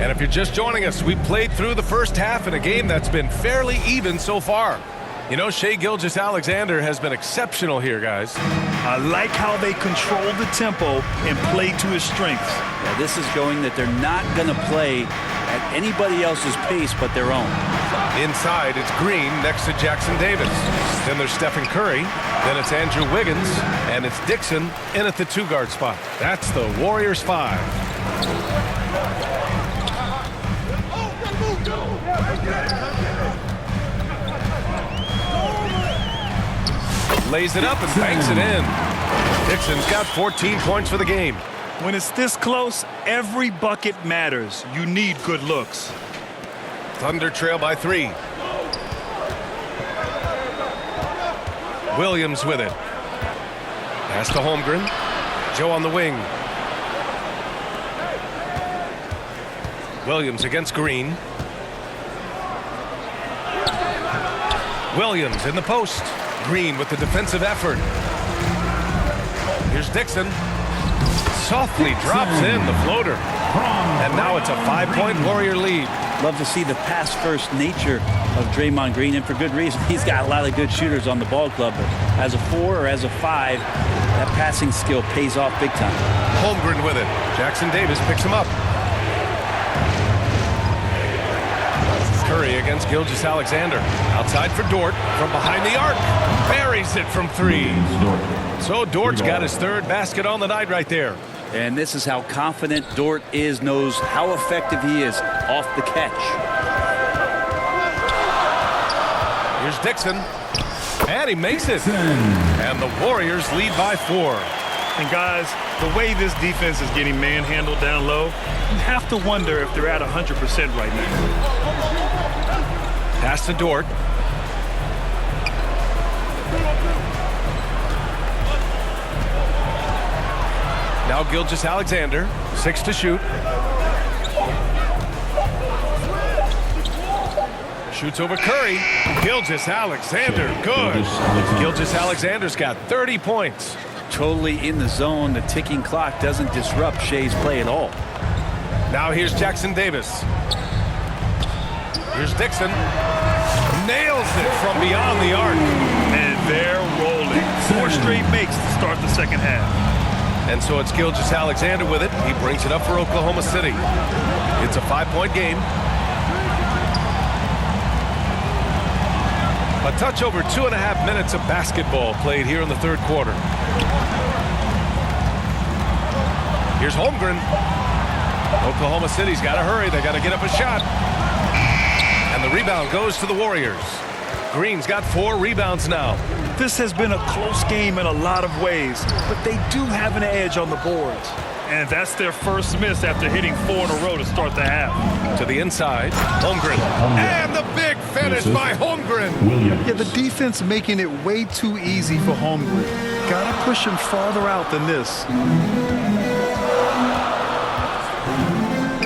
And if you're just joining us, we played through the first half in a game that's been fairly even so far. You know, Shai Gilgeous-Alexander has been exceptional here, guys. I like how they control the tempo and play to his strengths. Yeah, this is showing that they're not going to play at anybody else's pace but their own. Inside, it's Green next to Jackson Davis. Then there's Stephen Curry. Then it's Andrew Wiggins. And it's Dixon in at the two-guard spot. That's the Warriors 5. Lays it up and banks it in. Dixon's got 14 points for the game. When it's this close, every bucket matters. You need good looks. Thunder trail by 3. Williams with it. Pass to Holmgren. Joe on the wing. Williams against Green. Williams in the post. Green with the defensive effort. Here's Dixon. Softly drops in the floater. And now it's a 5-point Warrior lead. Love to see the pass-first nature of Draymond Green, and for good reason. He's got a lot of good shooters on the ball club, but as a 4 or as a 5, that passing skill pays off big time. Holmgren with it. Jackson Davis picks him up. Curry against Gilgeous-Alexander. Outside for Dort from behind the arc. Buries it from 3. So Dort's got his 3rd basket on the night right there. And this is how confident Dort is, knows how effective he is off the catch. Here's Dixon. And he makes it. And the Warriors lead by 4. And guys, the way this defense is getting manhandled down low, you have to wonder if they're at 100% right now. Pass to Dort. Now Gilgeous-Alexander, 6 to shoot. Shoots over Curry. Gilgeous-Alexander, good. Gilgeous-Alexander's got 30 points. Totally in the zone. The ticking clock doesn't disrupt Shai's play at all. Now here's Jackson Davis. Here's Dixon. Nails it from beyond the arc. And they're rolling. 4 straight makes to start the second half. And so it's Gilgeous-Alexander with it. He brings it up for Oklahoma City. It's a 5-point game. A touch over 2.5 minutes of basketball played here in the 3rd quarter. Here's Holmgren. Oklahoma City's got to hurry. They got to get up a shot. And the rebound goes to the Warriors. Green's got 4 rebounds now. This has been a close game in a lot of ways, but they do have an edge on the boards. And that's their first miss after hitting 4 in a row to start the half. To the inside, Holmgren. And the big finish by Holmgren. Yeah, the defense making it way too easy for Holmgren. Gotta push him farther out than this.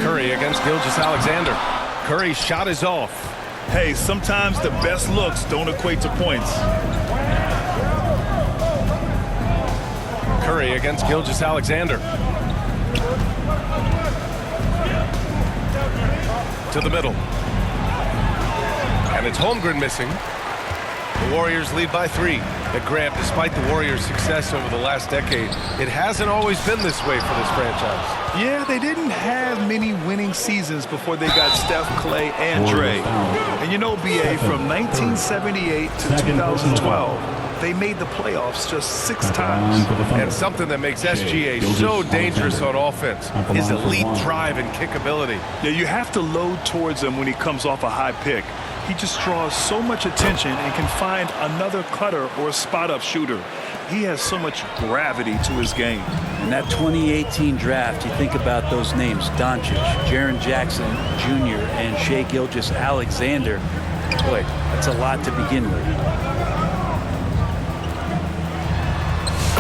Curry against Gilgeous-Alexander. Curry's shot is off. Hey, sometimes the best looks don't equate to points. Curry against Gilgeous-Alexander. To the middle. And it's Holmgren missing. The Warriors lead by 3. But Grant, despite the Warriors' success over the last decade, it hasn't always been this way for this franchise. Yeah, they didn't have many winning seasons before they got Steph, Clay, and Dre. And you know, BA, from 1978 to 2012, they made the playoffs just 6 times. And something that makes SGA so dangerous on offense is elite drive and kickability. Yeah, you have to load towards him when he comes off a high pick. He just draws so much attention and can find another cutter or a spot-up shooter. He has so much gravity to his game. In that 2018 draft, you think about those names: Doncic, Jaren Jackson Jr., and Shai Gilgeous-Alexander. Boy, that's a lot to begin with.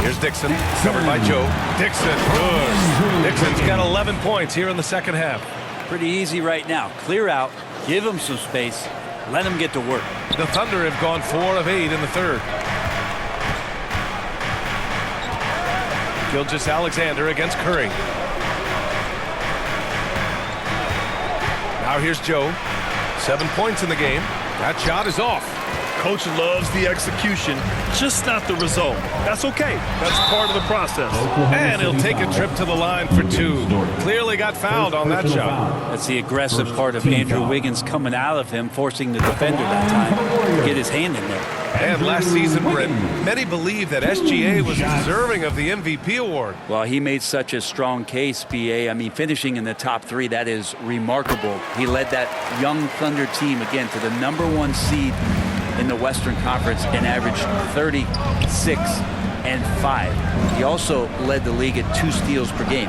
Here's Dixon, covered by Joe. Dixon, good. Dixon's got 11 points here in the second half. Pretty easy right now. Clear out, give him some space, let him get to work. The Thunder have gone 4 of 8 in the 3rd. Gilgeous-Alexander against Curry. Now here's Joe. 7 points in the game. That shot is off. Coach loves the execution, just not the result. That's okay. That's part of the process. And he'll take a trip to the line for 2. Clearly got fouled on that shot. That's the aggressive part of Andrew Wiggins coming out of him, forcing the defender that time to get his hand in there. And last season, Brent, many believe that SGA was deserving of the MVP award. Well, he made such a strong case, BA. I mean, finishing in the top 3, that is remarkable. He led that young Thunder team, again, to the #1 seed in the Western Conference and averaged 36 and 5. He also led the league at 2 steals per game.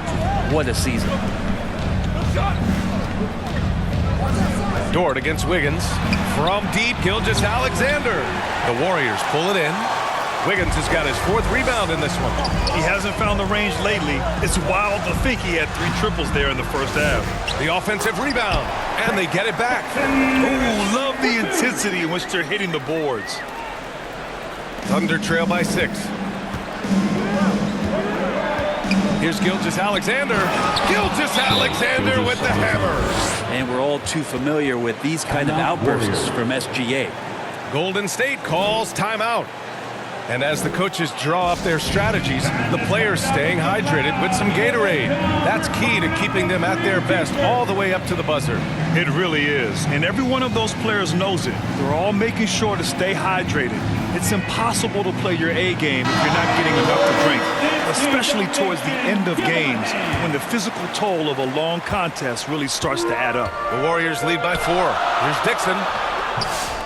What a season. Dort against Wiggins. From deep, Gilgeous-Alexander. The Warriors pull it in. Wiggins has got his 4th rebound in this one. He hasn't found the range lately. It's wild to think he had 3 triples there in the first half. The offensive rebound, and they get it back. Ooh, love the intensity in which they're hitting the boards. Thunder trail by 6. Here's Gilgeous-Alexander. Gilgeous-Alexander with the hammer. And we're all too familiar with these kind of outbursts from SGA. Golden State calls timeout. And as the coaches draw up their strategies, the players staying hydrated with some Gatorade. That's key to keeping them at their best all the way up to the buzzer. It really is. And every one of those players knows it. They're all making sure to stay hydrated. It's impossible to play your A game if you're not getting enough to drink, especially towards the end of games when the physical toll of a long contest really starts to add up. The Warriors lead by 4. Here's Dixon.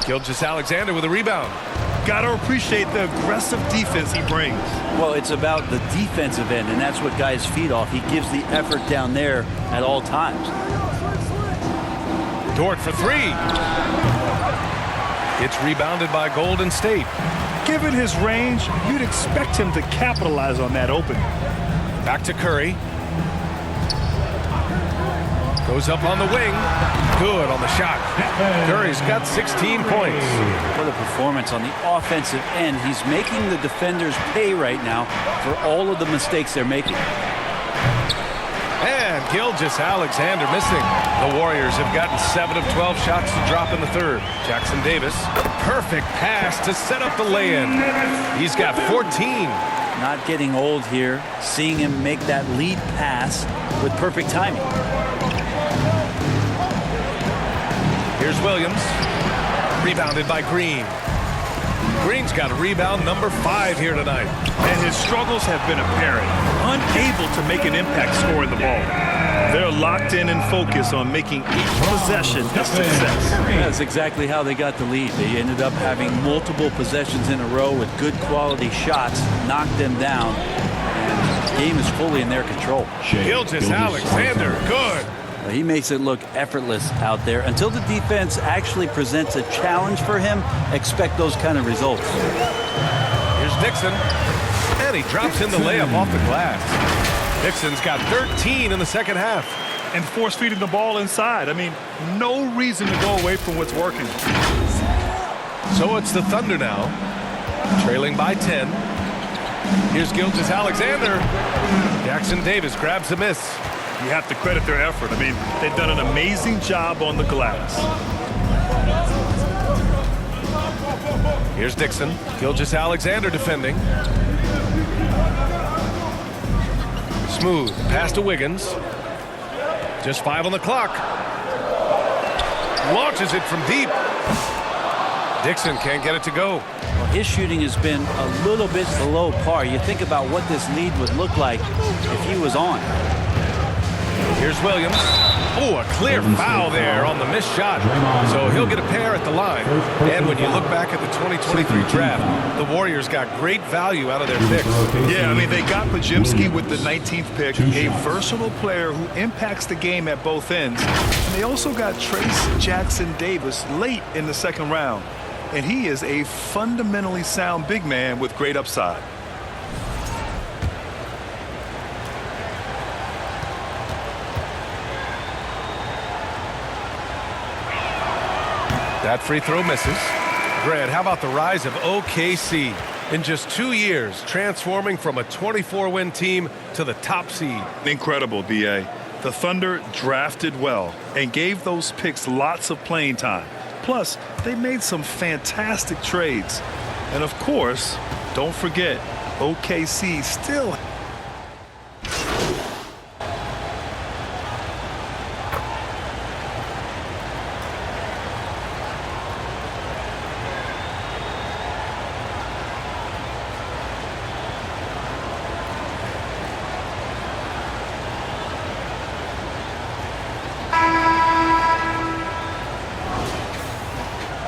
Gilgeous-Alexander with a rebound. Got to appreciate the aggressive defense he brings. Well, it's about the defensive end, and that's what guys feed off. He gives the effort down there at all times. Dort for 3. It's rebounded by Golden State. Given his range, you'd expect him to capitalize on that opening. Back to Curry. Goes up on the wing. Good on the shot. Curry's got 16 points. What a performance on the offensive end. He's making the defenders pay right now for all of the mistakes they're making. And Gilgeous-Alexander missing. The Warriors have gotten 7 of 12 shots to drop in the 3rd. Jackson Davis, perfect pass to set up the lay-in. He's got 14. Not getting old here. Seeing him make that lead pass with perfect timing. Here's Williams. Rebounded by Green. Green's got a rebound number 5 here tonight. And his struggles have been apparent. Unable to make an impact scoring the ball. They're locked in and focused on making each possession a success. That's exactly how they got the lead. They ended up having multiple possessions in a row with good quality shots, knocked them down, and the game is fully in their control. Gilgeous-Alexander, good. He makes it look effortless out there. Until the defense actually presents a challenge for him, expect those kind of results. Here's Dixon. And he drops in the layup off the glass. Dixon's got 13 in the second half. And force feeding the ball inside. I mean, no reason to go away from what's working. So it's the Thunder now, trailing by 10. Here's Gilgeous-Alexander. Jackson Davis grabs a miss. You have to credit their effort. I mean, they've done an amazing job on the glass. Here's Dixon. Gilgeous-Alexander defending. Smooth pass to Wiggins. Just 5 on the clock. Launches it from deep. Dixon can't get it to go. Well, his shooting has been a little bit below par. You think about what this lead would look like if he was on. Here's Williams. Oh, a clear foul there on the missed shot. So he'll get a pair at the line. And when you look back at the 2023 draft, the Warriors got great value out of their picks. Yeah, I mean, they got Pajimski with the 19th pick, a versatile player who impacts the game at both ends. And they also got Trace Jackson Davis late in the second round. And he is a fundamentally sound big man with great upside. That free throw misses. Grant, how about the rise of OKC? In just 2 years, transforming from a 24-win team to the top seed. Incredible, B.A. The Thunder drafted well and gave those picks lots of playing time. Plus, they made some fantastic trades. And of course, don't forget, OKC still